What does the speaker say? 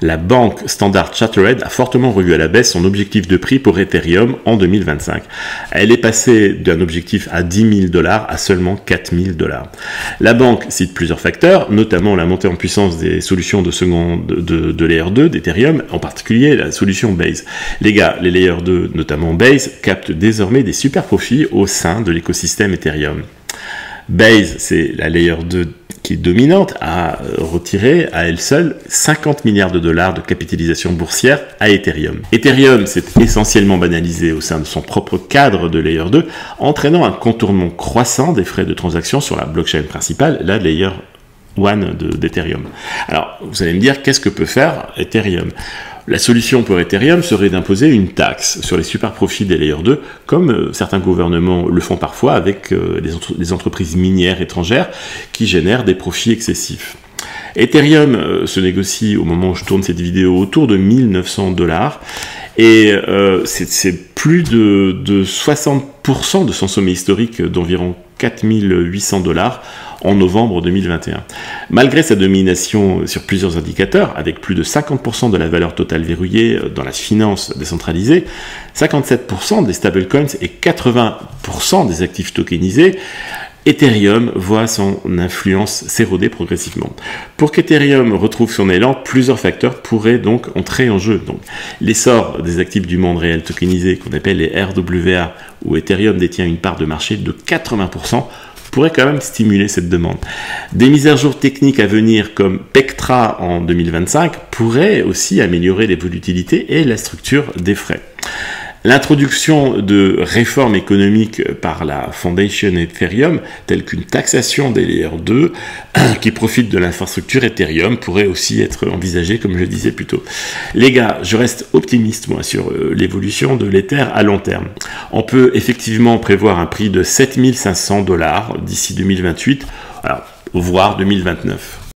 La banque Standard Chartered a fortement revu à la baisse son objectif de prix pour Ethereum en 2025. Elle est passée d'un objectif à $10 000 à seulement $4 000. La banque cite plusieurs facteurs, notamment la montée en puissance des solutions de Layer 2 d'Ethereum, en particulier la solution Base. Les Layer 2, notamment Base, captent désormais des super profits au sein de l'écosystème Ethereum. Base, c'est la Layer 2 qui est dominante, a retiré à elle seule $50 milliards de capitalisation boursière à Ethereum. Ethereum s'est essentiellement banalisé au sein de son propre cadre de Layer 2, entraînant un contournement croissant des frais de transaction sur la blockchain principale, la Layer 1 d'Ethereum. Alors, vous allez me dire, qu'est-ce que peut faire Ethereum ? La solution pour Ethereum serait d'imposer une taxe sur les super profits des Layer 2, comme certains gouvernements le font parfois avec des entreprises minières étrangères qui génèrent des profits excessifs. Ethereum se négocie au moment où je tourne cette vidéo autour de $1 900 et c'est plus de 60% de son sommet historique d'environ $4 800 en novembre 2021. Malgré sa domination sur plusieurs indicateurs, avec plus de 50% de la valeur totale verrouillée dans la finance décentralisée, 57% des stablecoins et 80% des actifs tokenisés, Ethereum voit son influence s'éroder progressivement. Pour qu'Ethereum retrouve son élan, plusieurs facteurs pourraient donc entrer en jeu. Donc, l'essor des actifs du monde réel tokenisés, qu'on appelle les RWA, où Ethereum détient une part de marché de 80%, pourrait quand même stimuler cette demande. Des mises à jour techniques à venir comme Pectra en 2025 pourraient aussi améliorer les volatilités et la structure des frais. L'introduction de réformes économiques par la Foundation Ethereum, telle qu'une taxation des Layer 2 qui profitent de l'infrastructure Ethereum, pourrait aussi être envisagée, comme je le disais plus tôt. Les gars, je reste optimiste moi sur l'évolution de l'Ether à long terme. On peut effectivement prévoir un prix de $7 500 d'ici 2028, alors, voire 2029.